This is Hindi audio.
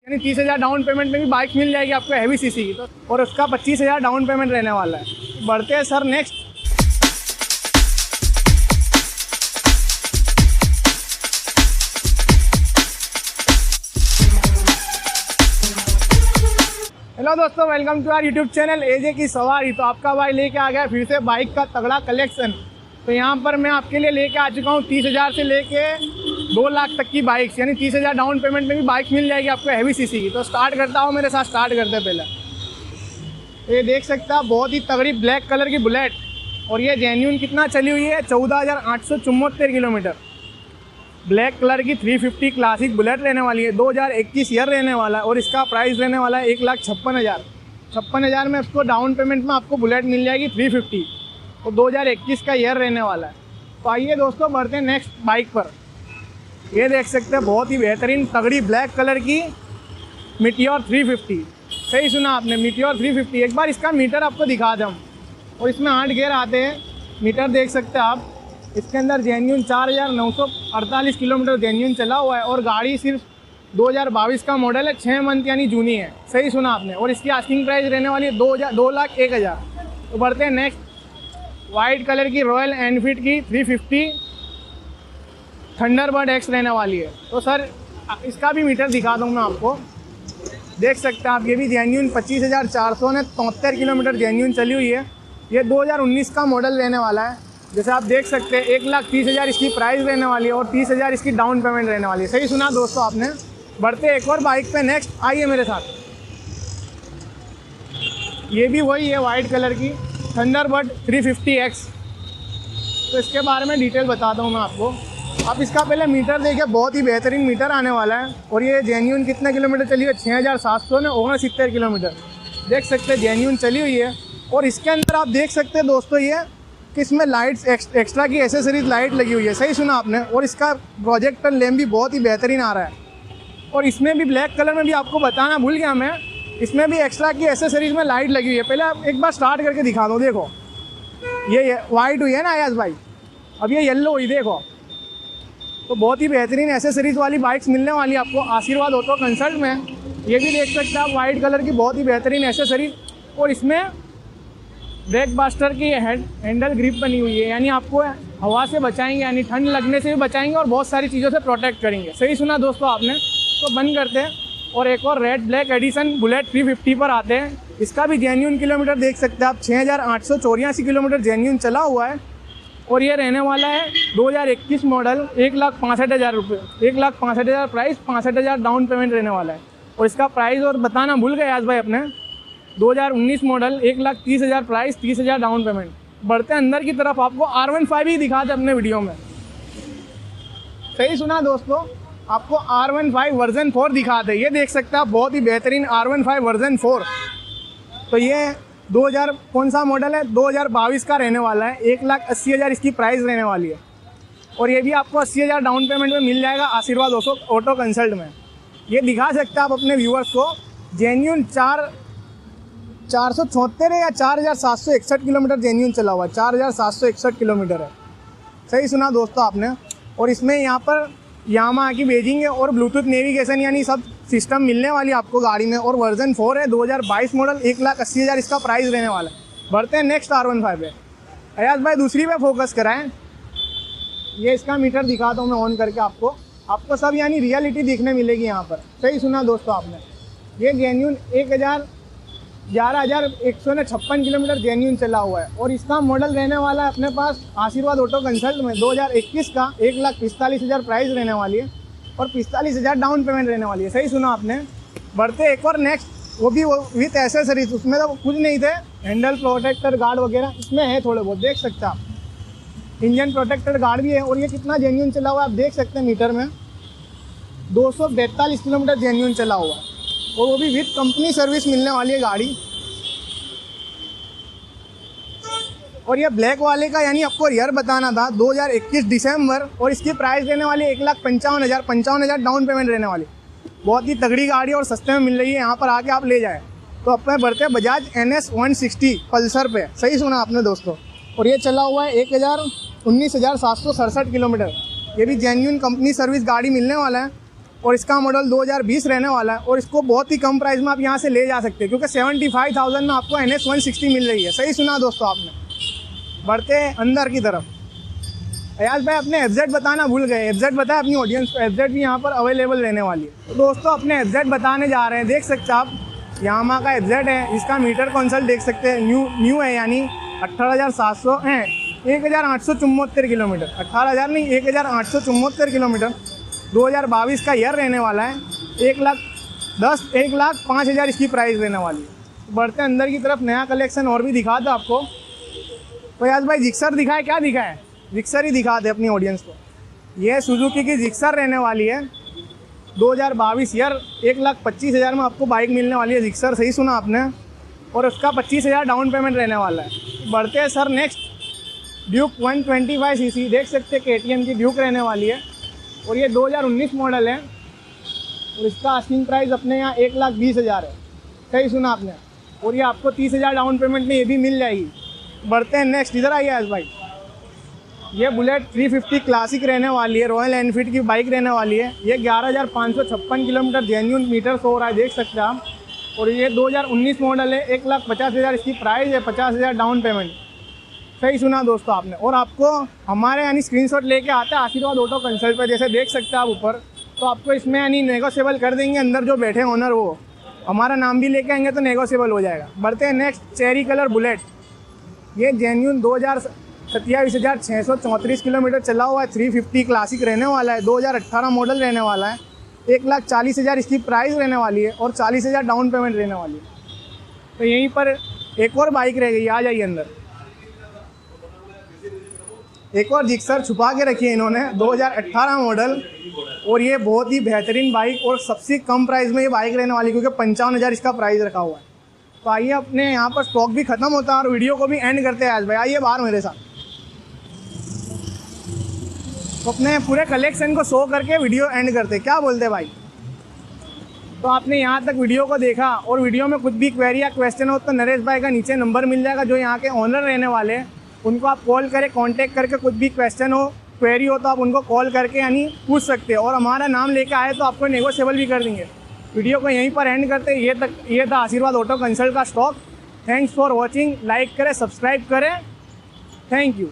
यानी 30,000 डाउन पेमेंट में भी बाइक मिल जाएगी आपको हैवी सीसी की, तो और उसका 25,000 डाउन पेमेंट रहने वाला है। बढ़ते हैं सर नेक्स्ट। हेलो दोस्तों, welcome to our YouTube channel AJ की सवारी। तो आपका भाई लेके आ गया फिर से बाइक का तगड़ा कलेक्शन। तो यहाँ पर मैं आपके लिए लेके आ चुका हूँ 30,000 से लेके 2 लाख तक की बाइक्स, यानी 30,000 डाउन पेमेंट में भी बाइक मिल जाएगी आपको हैवी सीसी की। तो स्टार्ट करता हूँ, मेरे साथ स्टार्ट करते हैं पहले। ये देख सकते हैं आप, बहुत ही तगड़ी ब्लैक कलर की बुलेट, और ये जेन्यून कितना चली हुई है 14,874 किलोमीटर। ब्लैक कलर की 350 क्लासिक बुलेट रहने वाली है, 2021 ईयर रहने वाला है, और इसका प्राइस रहने वाला है 1,56,000। 56,000 में आपको डाउन पेमेंट में आपको बुलेट मिल जाएगी 350, और 2021 का ईयर रहने वाला है। तो आइए दोस्तों, बढ़ते हैं नेक्स्ट बाइक पर। ये देख सकते हैं बहुत ही बेहतरीन तगड़ी ब्लैक कलर की मीटियोर 350। सही सुना आपने, मीटियोर 350। एक बार इसका मीटर आपको दिखा दें हम, और इसमें 8 गियर आते हैं। मीटर देख सकते हैं आप, इसके अंदर जेन्यून 4,948 किलोमीटर जेन्यून चला हुआ है, और गाड़ी सिर्फ 2022 का मॉडल है, 6 मंथ यानी जूनी है। सही सुना आपने। और इसकी आस्किंग प्राइस रहने वाली है 2,01,000। तो बढ़ते हैं नेक्स्ट। वाइट कलर की रॉयल एनफील्ड की 350 थंडरबर्ड एक्स रहने वाली है। तो सर इसका भी मीटर दिखा दूँ मैं आपको, देख सकते हैं आप। ये भी जेन्यून 25,473 किलोमीटर जेन्यून चली हुई है। ये 2019 का मॉडल रहने वाला है। जैसे आप देख सकते हैं 1,30,000 इसकी प्राइस रहने वाली है, और 30,000 इसकी डाउन पेमेंट रहने वाली है। सही सुना दोस्तों आपने। बढ़ते एक और बाइक पे नेक्स्ट, आइए मेरे साथ। ये भी वही है वाइट कलर की थंडरबर्ड 350X। तो इसके बारे में डिटेल बताता हूँ मैं आपको। आप इसका पहले मीटर देखिए, बहुत ही बेहतरीन मीटर आने वाला है। और ये जेन्यून कितने किलोमीटर चली है 6,769 किलोमीटर। देख सकते हैं जेन्यून चली हुई है। और इसके अंदर आप देख सकते हैं दोस्तों ये कि इसमें लाइट्स एक्स्ट्रा की एसेसरीज लाइट लगी हुई है। सही सुना आपने। और इसका प्रोजेक्टर लैम्प भी बहुत ही बेहतरीन आ रहा है। और इसमें भी ब्लैक कलर में भी आपको बताना भूल गया मैं, इसमें भी एक्स्ट्रा की एसेसरीज में लाइट लगी हुई है। पहले आप एक बार स्टार्ट करके दिखा दो। देखो ये वाइट हुई है ना आयाज भाई, अब ये येलो हुई, देखो। तो बहुत ही बेहतरीन एसेसरीज वाली बाइक्स मिलने वाली है आपको आशीर्वाद ऑटो कंसल्ट में। ये भी देख सकते हैं आप, वाइट कलर की बहुत ही बेहतरीन एसेसरीज। और इसमें ब्रेक बास्टर की हैंडल ग्रिप बनी हुई है, यानी आपको हवा से बचाएंगे, यानी ठंड लगने से भी बचाएंगे, और बहुत सारी चीज़ों से प्रोटेक्ट करेंगे। सही सुना दोस्तों आपने। तो बंद करते हैं, और एक और रेड ब्लैक एडिशन बुलेट 350 पर आते हैं। इसका भी जेन्यून किलोमीटर देख सकते हैं आप, 6,884 किलोमीटर जेन्यून चला हुआ है। और ये रहने वाला है 2021 मॉडल, 1,65,000 रुपये, 1,65,000 प्राइस, 65,000 डाउन पेमेंट रहने वाला है। और इसका प्राइस और बताना भूल गए आज भाई अपने, 2019 मॉडल, 1,30,000 प्राइस, 30,000 डाउन पेमेंट। बढ़ते हैं अंदर की तरफ, आपको R15 ही दिखाते अपने वीडियो में। सही सुना दोस्तों, आपको R15 वर्जन 4 दिखाते। ये देख सकते हैं आप, बहुत ही बेहतरीन R15 वर्जन 4। तो ये 2000 कौन सा मॉडल है, 2022 का रहने वाला है। 1,80,000 इसकी प्राइस रहने वाली है। और ये भी आपको 80,000 डाउन पेमेंट में मिल जाएगा आशीर्वाद ऑटो कंसल्ट में। ये दिखा सकते हैं आप अपने व्यूअर्स को। जेन्यून 474 है या 4,761 किलोमीटर जेन्यून चला हुआ है, 4,761 किलोमीटर है। सही सुना दोस्तों आपने। और इसमें यहाँ पर यामाहा की बेजिंग है, और ब्लूटूथ नेविगेशन यानी सब सिस्टम मिलने वाली आपको गाड़ी में। और वर्जन 4 है, 2022 मॉडल, 1,80,000 इसका प्राइस रहने वाला है। बढ़ते हैं नेक्स्ट R15 पे। अयाज भाई दूसरी पे फोकस कराएं। ये इसका मीटर दिखाता हूँ मैं ऑन करके आपको सब यानी रियलिटी देखने मिलेगी यहाँ पर। सही सुना दोस्तों आपने। ये जेन्यून 11,156 किलोमीटर जेन्यून चला हुआ है। और इसका मॉडल रहने वाला है अपने पास आशीर्वाद ऑटो कंसल्ट में, 2021 का, 1,45,000 प्राइस रहने वाली है, और 45,000 डाउन पेमेंट रहने वाली है। सही सुना आपने। बढ़ते एक और नेक्स्ट, वो भी विथ एसेसरीज। उसमें तो कुछ नहीं थे, हैंडल प्रोटेक्टर गार्ड वगैरह इसमें है थोड़े बहुत, देख सकते हैं आप। इंजन प्रोटेक्टर गार्ड भी है। और ये कितना जेन्यून चला हुआ है आप देख सकते हैं मीटर में, 242 किलोमीटर जेन्यून चला हुआ है। और वो भी विथ कंपनी सर्विस मिलने वाली है गाड़ी। और ये ब्लैक वाले का यानी आपको रियर बताना था, 2021 दिसंबर, और इसकी प्राइस रहने वाली है 1,55,000, 55,000 डाउन पेमेंट रहने वाली। बहुत ही तगड़ी गाड़ी और सस्ते में मिल रही है, यहाँ पर आके आप ले जाएं। तो अपने बढ़ते हैं बजाज NS 160 पल्सर पे। सही सुना आपने दोस्तों। और ये चला हुआ है 19,767 किलोमीटर। ये भी जेन्यून कंपनी सर्विस गाड़ी मिलने वाला है। और इसका मॉडल 2020 रहने वाला है और इसको बहुत ही कम प्राइस में आप यहाँ से ले जा सकते हैं, क्योंकि 75,000 में आपको NS 160 मिल रही है। सही सुना दोस्तों आपने। बढ़ते हैं अंदर की तरफ। अयाज भाई अपने FZ बताना भूल गए, FZ बताए अपनी ऑडियंस को, FZ भी यहाँ पर अवेलेबल रहने वाली है। तो दोस्तों अपने FZ बताने जा रहे हैं। देख सकते हैं आप यामाहा का FZ है, इसका मीटर कंसल्ट देख सकते हैं, न्यू है, यानी 18,700 है, 1,874 किलोमीटर, 18,000 नहीं 1,874 किलोमीटर, 2022 का ईयर रहने वाला है। 1,05,000 इसकी प्राइस रहने वाली है। बढ़ते हैं अंदर की तरफ, नया कलेक्शन और भी दिखा दो आपको। तो यार भाई जिक्सर दिखाए, क्या दिखाए, जिक्सर ही दिखा दे अपनी ऑडियंस को। ये सुजुकी की जिक्सर रहने वाली है, 2022 ईयर, 1,25,000 में आपको बाइक मिलने वाली है जिक्सर। सही सुना आपने। और उसका 25,000 डाउन पेमेंट रहने वाला है। बढ़ते हैं सर नेक्स्ट, ड्यूक 125cc देख सकते हैं, KTM की ड्यूक रहने वाली है और ये 2019 मॉडल है और इसका आस्किंग प्राइस अपने यहाँ 1,20,000 है। सही सुना आपने। और ये आपको 30,000 डाउन पेमेंट में ये भी मिल जाएगी। बढ़ते हैं नेक्स्ट, इधर आइए आज भाई। ये बुलेट 350 क्लासिक रहने वाली है, रॉयल एनफील्ड की बाइक रहने वाली है। ये 11,556 किलोमीटर जेन्युइन मीटर्स हो रहा है, देख सकते हैं आप। और ये 2019 मॉडल है, 1,50,000 इसकी प्राइस है, 50,000 डाउन पेमेंट। सही सुना दोस्तों आपने। और आपको हमारे यानी स्क्रीनशॉट लेके आते हैं आशीर्वाद ऑटो कंसल्ट पर, जैसे देख सकते हैं आप ऊपर। तो आपको इसमें यानी नेगोशिएबल कर देंगे, अंदर जो बैठे ओनर वो हमारा नाम भी लेके आएंगे तो नेगोशिएबल हो जाएगा। बढ़ते हैं नेक्स्ट, चेरी कलर बुलेट। ये जेन्युइन 27,634 किलोमीटर चला हुआ है, 350 क्लासिक रहने वाला है, 2018 मॉडल रहने वाला है, 1,40,000 इसकी प्राइस रहने वाली है और 40,000 डाउन पेमेंट रहने वाली है। तो यहीं पर एक और बाइक रह गई, आ जाइए अंदर। एक और जिक्सर छुपा के रखी है इन्होंने, 2018 मॉडल, और ये बहुत ही बेहतरीन बाइक और सबसे कम प्राइस में ये बाइक रहने वाली, क्योंकि 55,000 इसका प्राइस रखा हुआ है। तो आइए, अपने यहाँ पर स्टॉक भी खत्म होता है और वीडियो को भी एंड करते हैं आज भाई। आइए बाहर मेरे साथ, तो अपने पूरे कलेक्शन को शो करके वीडियो एंड करते हैं, क्या बोलते हैं भाई। तो आपने यहाँ तक वीडियो को देखा और वीडियो में कुछ भी क्वेरी या क्वेश्चन हो तो नरेश भाई का नीचे नंबर मिल जाएगा, जो यहाँ के ओनर रहने वाले हैं। उनको आप कॉल करें, कांटेक्ट करके कुछ भी क्वेश्चन हो, क्वेरी हो तो आप उनको कॉल करके यानी पूछ सकते हैं और हमारा नाम लेके आए तो आपको नेगोशिएबल भी कर देंगे। वीडियो को यहीं पर एंड करते हैं। ये था आशीर्वाद ऑटो कंसल्ट का stock. Thanks for watching. Like करें, सब्सक्राइब करें। Thank you.